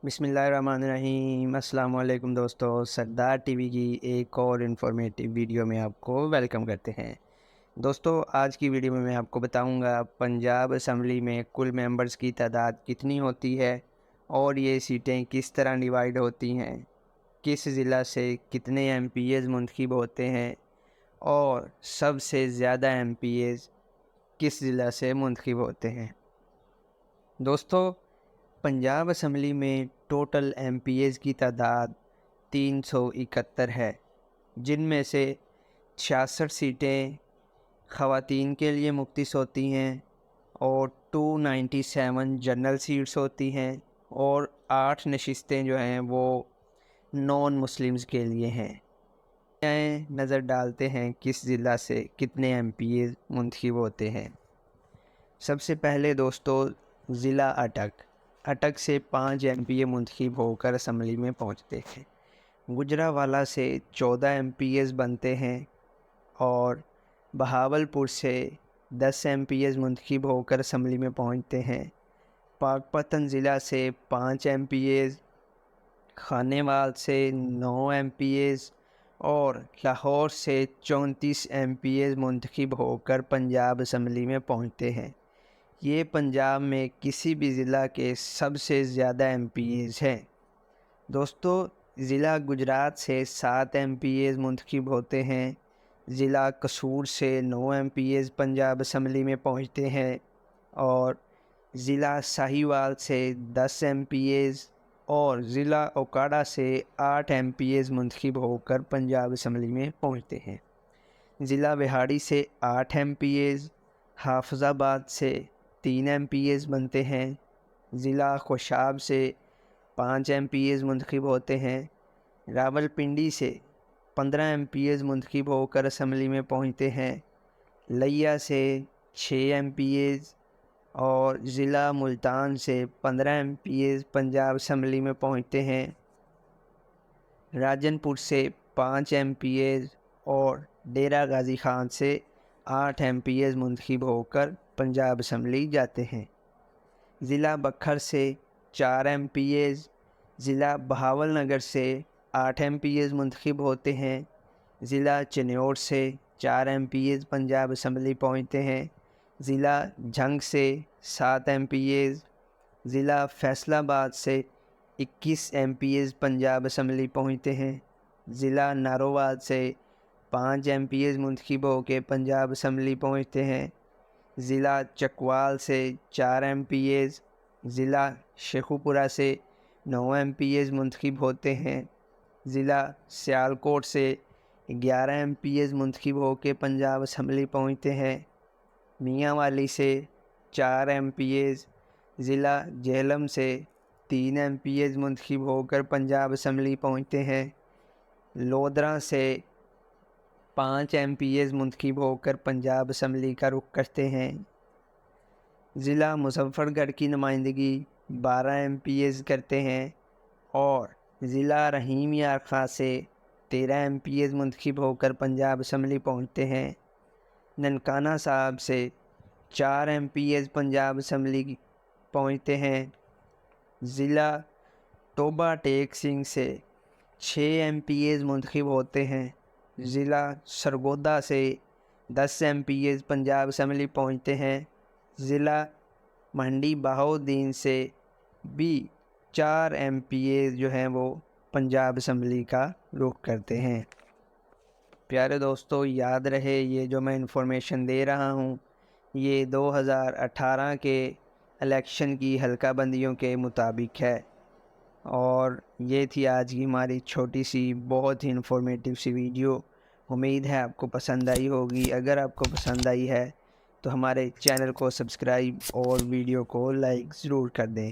बिस्मिल्लाहिर्रहमानिर्रहीम। अस्सलाम वालेकुम दोस्तों, सरदार टीवी की एक और इन्फॉर्मेटिव वीडियो में आपको वेलकम करते हैं। दोस्तों, आज की वीडियो में मैं आपको बताऊंगा पंजाब असम्बली में कुल मेंबर्स की तादाद कितनी होती है और ये सीटें किस तरह डिवाइड होती हैं, किस ज़िला से कितने एमपीएज़ मुंतखब होते हैं और सबसे ज़्यादा एमपीएज़ किस ज़िला से मुंतखब होते हैं। दोस्तों, पंजाब असम्बली में टोटल एमपीएज़ की तादाद 371 है, जिनमें से 66 सीटें ख़वातीन के लिए मुख्तस होती हैं और 297 जनरल सीट्स होती हैं और 8 नशिस्तें जो हैं वो नॉन मुस्लिम्स के लिए हैं। नज़र डालते हैं किस ज़िला से कितने एमपीएज़ मुंतखब होते हैं। सबसे पहले दोस्तों, ज़िला अटक से 5 एमपीए मुंतखब होकर असम्बली में पहुंचते हैं। गुजरांवाला से 14 एमपीएज़ बनते हैं और बहावलपुर से 10 एमपीएज़ मुंतखब होकर असम्बली में पहुंचते हैं। पाकपतन ज़िला से 5 एमपीएज़, खानेवाल से 9 एमपीएज़ और लाहौर से 34 एमपीएज़ मुंतखब होकर पंजाब असम्बली में पहुंचते हैं। ये पंजाब में किसी भी ज़िला के सबसे ज़्यादा एमपीएज़ हैं। दोस्तों, ज़िला गुजरात से 7 एमपीएज़ मुंतखब होते हैं। ज़िला कसूर से 9 एमपीएज़ पंजाब असम्बली में पहुंचते हैं और ज़िला साहिवाल से 10 एमपीएज़ और ज़िला ओकाड़ा से 8 एमपीएज़ मुंतखब होकर पंजाब असम्बली में पहुंचते हैं। ज़िला बिहाड़ी से 8 एमपीएज़, हाफिज़ाबाद से 3 एमपीएज़ बनते हैं। ज़िला खुशाब से 5 एमपीएज़ मुंतखब होते हैं। रावलपिंडी से 15 एमपीएज़ मुंतखब होकर असम्बली में पहुंचते हैं। लिया से 6 एमपीएज़ और ज़िला मुल्तान से 15 एमपीएज़ पंजाब असम्बली में पहुंचते हैं। राजनपुर से 5 एमपीएज़ और डेरा गाजी खान से 8 एमपीएज़ मुंतखब होकर पंजाब असम्बली जाते हैं। ज़िला बखर से 4 एमपीएज़, ज़िला बहावलनगर से 8 एमपीएज़ मुंतखब होते हैं। ज़िला चिन्नौर से 4 एमपीएज़ पंजाब असम्बली पहुंचते हैं। ज़िला झंग से 7 एमपीएज़, ज़िला फैसलाबाद से 21 एमपीएज़ पंजाब असम्बली पहुंचते हैं। ज़िला नारोवाल से 5 एमपीएज़ मुंतखब होकर पंजाब असम्बली पहुंचते हैं। ज़िला चकवाल से 4 एमपीएज़, ज़िला शेखुपुरा से 9 एमपीएज़ मुंतखब होते हैं। ज़िला सियालकोट से 11 एमपीएज़ मुंतखब होकर पंजाब असम्बली पहुंचते हैं। मियांवाली से 4 एमपीएज़, ज़िला झेलम से 3 एमपीएज़ मुंतखब होकर पंजाब असम्बली पहुंचते हैं। लोधरा से 5 एमपीएज़ मुंतखब होकर पंजाब असम्बली का रुख करते हैं। ज़िला मुजफ्फरगढ़ की नुमाइंदगी 12 एमपीएज़ करते हैं और ज़िला रहीम यार खां से 13 एमपीएज़ मुंतखब होकर पंजाब असम्बली पहुंचते हैं। ननकाना साहब से 4 एमपीएज़ पंजाब असम्बली पहुंचते हैं। ज़िला टोबा टेक सिंह से 6 एमपीएज़ मुंतखब होते हैं। ज़िला सरगोदा से 10 एमपीएज़ पंजाब असम्बली पहुंचते हैं। ज़िला मंडी बहाउद्दीन से भी 4 एमपीएज़ जो हैं वो पंजाब असम्बली का रुख करते हैं। प्यारे दोस्तों, याद रहे ये जो मैं इंफॉर्मेशन दे रहा हूँ ये 2018 के इलेक्शन की हल्का बंदियों के मुताबिक है और ये थी आज की हमारी छोटी सी बहुत ही इन्फॉर्मेटिव सी वीडियो। उम्मीद है आपको पसंद आई होगी। अगर आपको पसंद आई है तो हमारे चैनल को सब्सक्राइब और वीडियो को लाइक ज़रूर कर दें।